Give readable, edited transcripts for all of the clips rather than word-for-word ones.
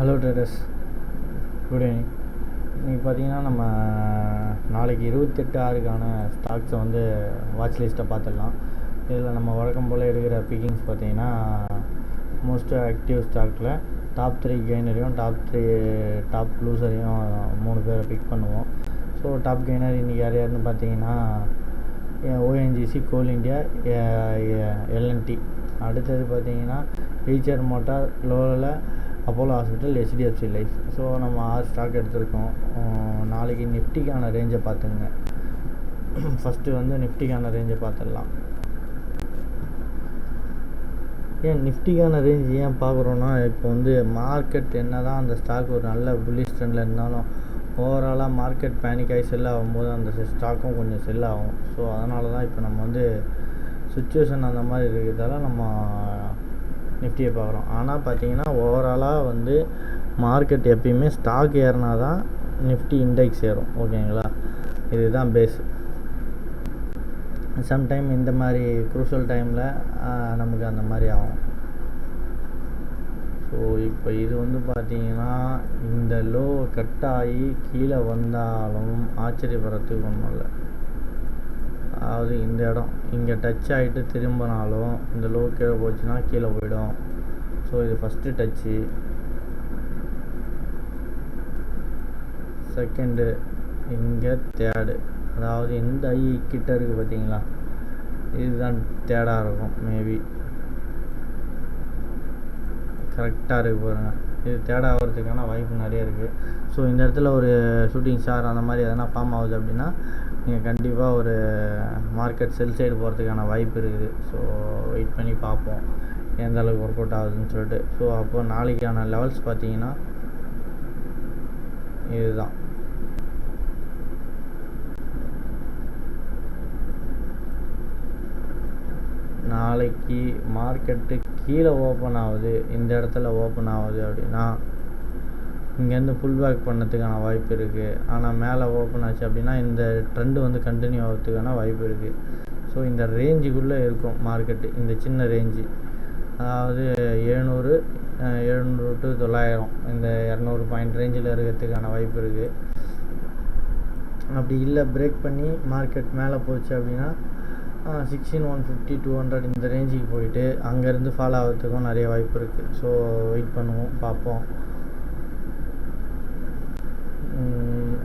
Hello traders, good evening. இன்றைக்கி பார்த்தீங்கன்னா நம்ம நாளைக்கு 28/6க்கான ஸ்டாக்ஸை வந்து வாட்ச் லிஸ்ட்டை பார்த்துடலாம். இதில் நம்ம வழக்கம் போல் எடுக்கிற பிக்கிங்ஸ் பார்த்தீங்கன்னா மோஸ்ட் ஆக்டிவ் ஸ்டாக்கில் டாப் 3 கெய்னரையும் டாப் லூசரையும் 3 பேரை பிக் பண்ணுவோம். ஸோ டாப் கெய்னர் இன்றைக்கி யாருன்னு பார்த்தீங்கன்னா ஓஎன்ஜிசி, கோல் இண்டியா, எல்என்டி. அடுத்தது பார்த்தீங்கன்னா ஈச்சர் மோட்டார், லோவில் Apollo hospital, HDFC life. So நம்ம 6 ஸ்டாக் எடுத்திருக்கோம். நாளைக்கு நிஃப்டிக்கான ரேஞ்சை பார்த்துங்க. ஃபஸ்ட்டு வந்து நிஃப்டிக்கான ரேஞ்சை பார்த்துடலாம். நிஃப்டிக்கான ரேஞ்ச் ஏன் பார்க்குறோன்னா, இப்போ வந்து மார்க்கெட் என்ன தான் அந்த ஸ்டாக் ஒரு நல்ல புல்லிஷ் ட்ரெண்டில் இருந்தாலும் ஓவராலாக மார்க்கெட் பேனிக் ஆகி செல் ஆகும்போது அந்த ஸ்டாக்கும் கொஞ்சம் செல் ஆகும். ஸோ அதனால தான் இப்போ நம்ம வந்து சுச்சுவேஷன் அந்த மாதிரி இருக்கிறதால நம்ம நிஃப்டியை பார்க்குறோம். ஆனால் பார்த்தீங்கன்னா ஓவராலாக வந்து மார்க்கெட் எப்பயுமே ஸ்டாக் ஏறினா தான் நிஃப்டி இண்டெக்ஸ் ஏறும். ஓகேங்களா, இதுதான் பேஸ். சம்டைம் இந்த மாதிரி குரூஷியல் டைமில் நமக்கு அந்த மாதிரி ஆகும். ஸோ இப்போ இது வந்து பார்த்தீங்கன்னா இந்த லோ கட் ஆகி கீழே வந்தாலும் ஆச்சரியப்படுறதுக்கு ஒன்றும் இல்லை. அதாவது இந்த இடம் இங்கே டச் ஆகிட்டு திரும்பினாலும் இந்த லோ கீழே போச்சுன்னா கீழே போயிடும். ஸோ இது ஃபஸ்ட்டு டச்சு, செகண்டு, இங்கே தேர்டு. அதாவது எந்த ஐ கிட்ட இருக்குது பார்த்தீங்களா, இதுதான் தேர்டாக இருக்கும். மேபி கரெக்டாக இருக்குது பாருங்கள். இது தேர்டாக ஆகிறதுக்கான வாய்ப்பு நிறைய இருக்குது. ஸோ இந்த இடத்துல ஒரு ஷூட்டிங் ஸ்டார் அந்த மாதிரி எதனா ஃபார்ம் ஆகுது அப்படின்னா நீங்கள் கண்டிப்பாக ஒரு மார்க்கெட் செல் சைடு போகிறதுக்கான வாய்ப்பு இருக்குது. ஸோ வெயிட் பண்ணி பார்ப்போம் எந்த அளவுக்கு ஒர்க் அவுட் ஆகுதுன்னு சொல்லிட்டு. ஸோ அப்போ நாளைக்கான லெவல்ஸ் பார்த்தீங்கன்னா இதுதான். நாளைக்கு மார்க்கெட்டு கீழே ஓப்பன் ஆகுது, இந்த இடத்துல ஓப்பன் ஆகுது அப்படின்னா இங்கேருந்து புல் பேக் பண்ணதுக்கான வாய்ப்பு இருக்குது. ஆனால் மேலே ஓப்பன் ஆச்சு அப்படின்னா இந்த ட்ரெண்டு வந்து கண்டினியூ ஆகிறதுக்கான வாய்ப்பு இருக்குது. ஸோ இந்த ரேஞ்சுக்குள்ளே இருக்கும் மார்க்கெட்டு, இந்த சின்ன ரேஞ்சு. அதாவது 700 to 900, இந்த 200 பாயிண்ட் ரேஞ்சில் இருக்கிறதுக்கான வாய்ப்பு இருக்குது. அப்படி இல்லை பிரேக் பண்ணி மார்க்கெட் மேலே போச்சு அப்படின்னா 16150, 200 இந்த ரேஞ்சுக்கு போயிட்டு அங்கேருந்து ஃபாலோ ஆகிறதுக்கும் நிறைய வாய்ப்பு இருக்குது. ஸோ வெயிட் பண்ணுவோம், பார்ப்போம்.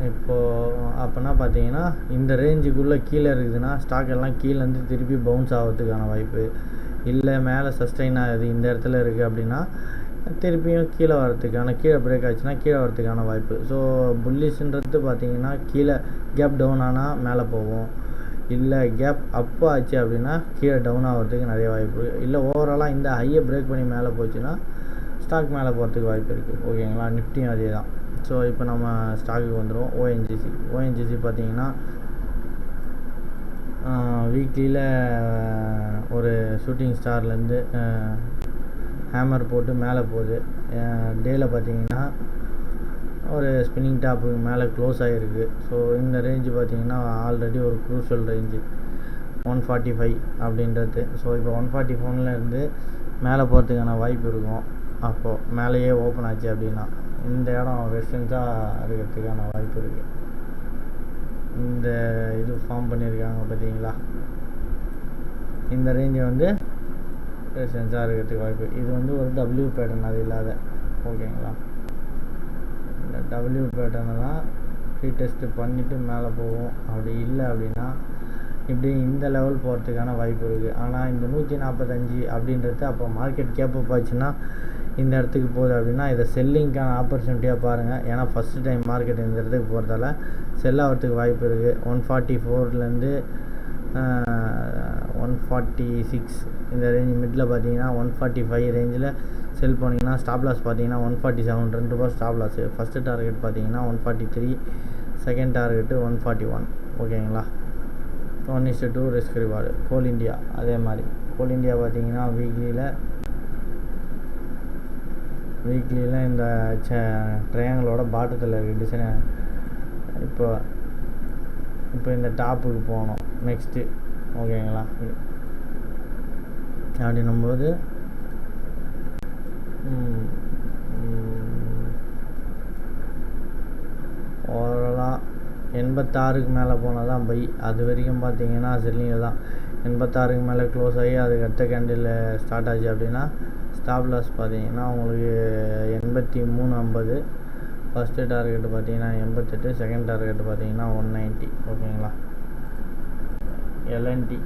இப்போது அப்போனா பார்த்தீங்கன்னா இந்த ரேஞ்சுக்குள்ளே கீழே இருக்குதுன்னா ஸ்டாக் எல்லாம் கீழேருந்து திருப்பி பவுன்ஸ் ஆகிறதுக்கான வாய்ப்பு இல்லை. மேலே சஸ்டெயின் ஆகுது, இந்த இடத்துல இருக்குது அப்படின்னா திருப்பியும் கீழே வரத்துக்கான, கீழே பிரேக் ஆச்சுன்னா கீழே வரத்துக்கான வாய்ப்பு. ஸோ புல்லிஷ்ன்றது பார்த்தீங்கன்னா கீழே கேப் டவுன் ஆனால் மேலே போகும், இல்லை கேப் அப் ஆச்சு அப்படின்னா கீழே டவுன் ஆகிறதுக்கு நிறைய வாய்ப்பு இருக்குது. இல்லை ஓவராலாக இந்த ஹையை பிரேக் பண்ணி மேலே போச்சுன்னா ஸ்டாக் மேலே போகிறதுக்கு வாய்ப்பு இருக்குது. ஓகேங்களா, நிஃப்டியும் அதே தான். ஸோ இப்போ நம்ம ஸ்டாக்குக்கு வந்துடுவோம். ஓஎன்ஜிசி பார்த்தீங்கன்னா வீக்லியில் ஒரு ஷூட்டிங் ஸ்டார்லேருந்து ஹேமர் போட்டு மேலே போகுது. டேயில் பார்த்தீங்கன்னா ஒரு ஸ்பின்னிங் டாப்புக்கு மேலே க்ளோஸ் ஆகிருக்கு. ஸோ இந்த ரேஞ்சு பார்த்தீங்கன்னா ஆல்ரெடி ஒரு க்ரூஷியல் ரேஞ்சு 145 அப்படின்றது. ஸோ இப்போ 141லேருந்து மேலே போகிறதுக்கான வாய்ப்பு இருக்கும். அப்போது மேலேயே ஓப்பன் ஆச்சு அப்படின்னா இந்த இடம் ரெசிஸ்டன்ஸாக இருக்கிறதுக்கான வாய்ப்பு இருக்குது. இந்த இது ஃபார்ம் பண்ணியிருக்காங்க பார்த்தீங்களா, இந்த ரேஞ்சை வந்து ரெசிஸ்டன்ஸாக இருக்கிறதுக்கு வாய்ப்பு. இது வந்து ஒரு W பேட்டர்ன், அது இல்லாத. ஓகேங்களா, இந்த W பேட்டர்னை தான் ரீடெஸ்ட்டு பண்ணிவிட்டு மேலே போகும். அப்படி இல்லை அப்படின்னா இப்படி இந்த லெவல் போகிறதுக்கான வாய்ப்பு இருக்குது. ஆனால் இந்த 145 அப்படின்றது அப்போ மார்க்கெட் கேப்பப் ஆச்சுன்னா இந்த இடத்துக்கு போகுது அப்படின்னா இதை செல்லிங்க்கான ஆப்பர்ச்சுனிட்டியாக பாருங்கள். ஏன்னா ஃபஸ்ட்டு டைம் மார்க்கெட் இந்த இடத்துக்கு போகிறதால செல் ஆகிறதுக்கு வாய்ப்பு இருக்குது. 144லேருந்து 146 இந்த ரேஞ்சு மிடில் பார்த்தீங்கன்னா 145 ரேஞ்சில் செல் போனீங்கன்னா ஸ்டாப் லாஸ் பார்த்தீங்கன்னா 147, ₹2 ஸ்டாப் லாஸ். ஃபஸ்ட்டு டார்கெட் பார்த்தீங்கன்னா 143, செகண்ட் டார்கெட்டு 141. ஓகேங்களா, 1:2 ரிஸ்க் ரிவார்டு. கோல் இண்டியா அதே மாதிரி. கோல் இண்டியா பார்த்தீங்கன்னா வீக்லியில் இந்த ட்ரையாங்கிளோட பாட்டத்தில் இருக்குது டிசைனை. இப்போ இந்த டாப்புக்கு போகணும் நெக்ஸ்ட்டு. ஓகேங்களா, அப்படின்னும்போது 86க்கு மேலே போனால் தான் பை. அது வரைக்கும் பார்த்தீங்கன்னா செல்லிங்கில் தான். 86க்கு மேலே க்ளோஸ் ஆகி அதுக்கு அடுத்த கேண்டில் ஸ்டார்ட் ஆச்சு அப்படின்னா ஸ்டாப் லாஸ் பார்த்தீங்கன்னா உங்களுக்கு 83.50. ஃபஸ்ட்டு டார்கெட்டு பார்த்தீங்கன்னா 88, செகண்ட் டார்கெட்டு பார்த்தீங்கன்னா 190. ஓகேங்களா. எல்என்டி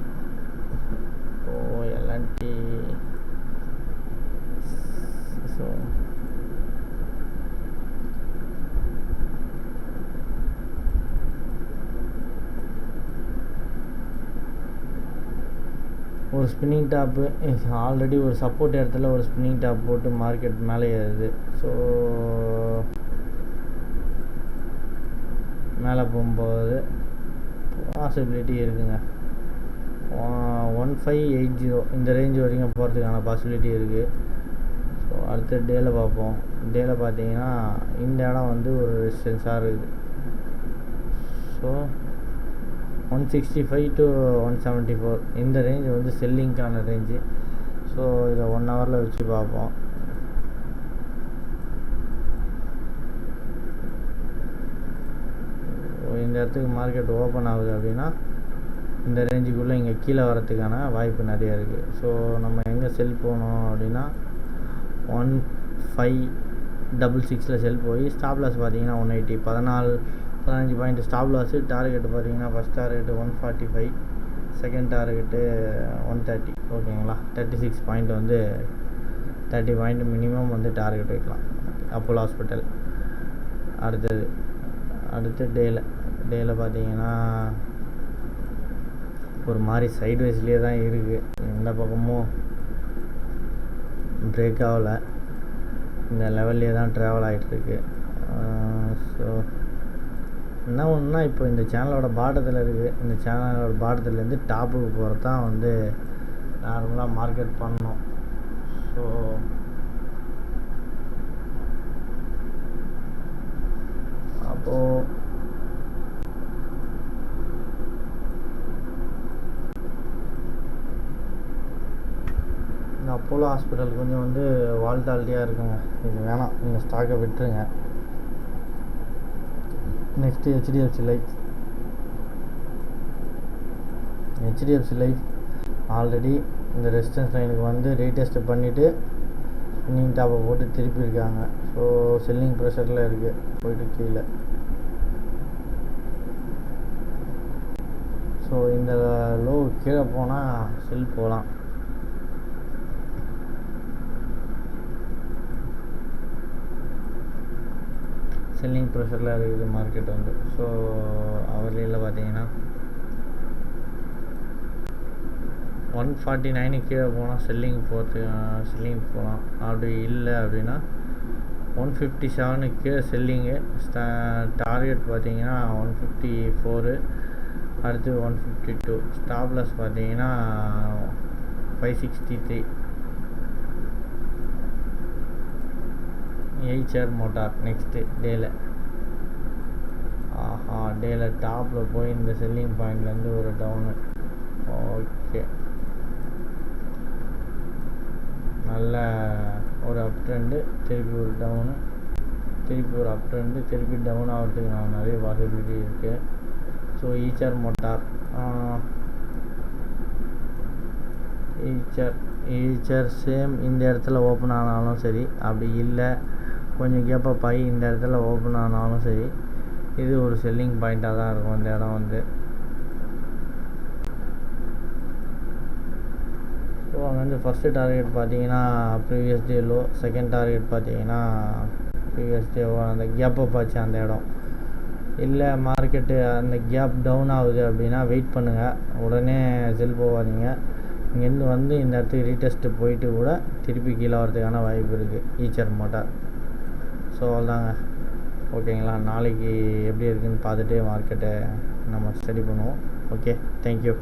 ஸோ ஒரு ஸ்பின்னிங் டாப்பு ஆல்ரெடி ஒரு சப்போர்ட் இடத்துல ஒரு ஸ்பின்னிங் டாப் போட்டு மார்க்கெட் மேலே ஏறுது. ஸோ மேலே போகும்போது பாசிபிலிட்டி இருக்குங்க. 1580 இந்த ரேஞ்ச் வரைக்கும் போகிறதுக்கான பாசிபிலிட்டி இருக்குது. ஸோ அடுத்த டேல பார்ப்போம். டேல பார்த்தீங்கன்னா இந்த இடம் வந்து ஒரு ரெசிஸ்டன்ஸாக இருக்குது. ஸோ 165 to 174 இந்த ரேஞ்ச் வந்து செல்லிங்க்கான ரேஞ்சு. ஸோ இதை 1 ஹவரில் வச்சு பார்ப்போம். இந்த இடத்துக்கு மார்க்கெட் ஓப்பன் ஆகுது அப்படின்னா இந்த ரேஞ்சுக்குள்ளே இங்கே கீழே வரத்துக்கான வாய்ப்பு நிறைய இருக்குது. ஸோ நம்ம எங்கே செல் போகணும் அப்படின்னா 1566 செல் போய் ஸ்டாப் லாஸ் பார்த்தீங்கன்னா 180, 15 பாயிண்ட் ஸ்டாப் லாஸு. டார்கெட்டு பார்த்தீங்கன்னா ஃபஸ்ட் டார்கெட்டு 145, செகண்ட் டார்கெட்டு 130. ஓகேங்களா. 36 பாயிண்ட் வந்து 30 பாயிண்ட் மினிமம் வந்து டார்கெட் வைக்கலாம். Apollo hospital. அடுத்து டேல பார்த்தீங்கன்னா ஒரு மாதிரி சைட்வைஸ்லேயே தான் இருக்குது. எந்த பக்கமும் பிரேக் ஆகலை. இந்த லெவல்லே தான் ட்ராவல் ஆகிட்டுருக்கு. ஸோ என்ன ஒன்றுனா இப்போ இந்த சேனலோட பாட்டத்தில் இருக்குது. இந்த சேனலோட பாட்டத்துலேருந்து டாப்புக்கு போகிறது தான் வந்து நார்மலாக மார்க்கெட் பண்ணணும். ஸோ அப்போது இந்த அப்போலோ ஹாஸ்பிட்டல் கொஞ்சம் வந்து வால்டாலிட்டியாக இருக்குங்க. இது வேணாம், நீங்கள் ஸ்டாக்கை விட்டுருங்க. நெக்ஸ்ட்டு ஹெச்டிஎஃப்சி லைஃப் ஆல்ரெடி இந்த ரெசிஸ்டன்ஸ் லைனுக்கு வந்து ரீடெஸ்ட் பண்ணிவிட்டு ஸ்பின்னிங் டாப்பை போட்டு திருப்பி இருக்காங்க. ஸோ செல்லிங் ப்ரெஷரில் இருக்குது போயிட்டு கீழே. ஸோ இந்த லோ கீழே போனால் செல் போகலாம். செல்லிங் ப்ரெஷரில் இருக்குது மார்க்கெட் வந்து. ஸோ அவர்லியில் பார்த்தீங்கன்னா 149 கீழே போனால் செல்லிங் போகலாம். அப்படி இல்லை அப்படின்னா 157 கீழே செல்லிங்கு. டார்கெட் பார்த்தீங்கன்னா 154, அடுத்து 152. ஸ்டாப் லாஸ் பார்த்தீங்கன்னா 563. எய்ச்சர் மோட்டார் நெக்ஸ்ட்டு டேல டாப்பில் போய் இந்த செல்லிங் பாயிண்ட்லேருந்து ஒரு டவுனு. ஓகே, நல்ல ஒரு அப் ட்ரெண்டு, திருப்பி ஒரு டவுனு, திருப்பி ஒரு அப் ட்ரெண்டு, திருப்பி டவுன் ஆகிறதுக்கு நான் நிறைய பாசிபிலிட்டி இருக்குது. So Eicher motor Eicher same இந்த இடத்துல ஓப்பன் ஆனாலும் சரி, அப்படி இல்லை கொஞ்சம் கேப்பப் ஆகி இந்த இடத்துல ஓப்பன் ஆனாலும் சரி, இது ஒரு செல்லிங் பாயிண்ட்டாக தான் இருக்கும் இந்த இடம் வந்து. ஸோ அங்கே வந்து ஃபஸ்ட்டு டார்கெட் பார்த்தீங்கன்னா previous day low, second target பார்த்தீங்கன்னா ப்ரீவியஸ் டே அந்த கேப்பப் ஆச்சு அந்த இடம். இல்லை மார்க்கெட்டு அந்த கேப் டவுன் ஆகுது அப்படின்னா வெயிட் பண்ணுங்கள், உடனே செல் போகாதீங்க. இங்கேருந்து வந்து இந்த இடத்துக்கு ரீடெஸ்ட்டு போயிட்டு கூட திருப்பி கீழே வரதுக்கான வாய்ப்பு இருக்குது ஈச்சர் மோட்டார். ஸோ அவ்வளோதாங்க. ஓகேங்களா. நாளைக்கு எப்படி இருக்குதுன்னு பார்த்துட்டு மார்க்கெட்டை நம்ம ஸ்டடி பண்ணுவோம். Okay, thank you.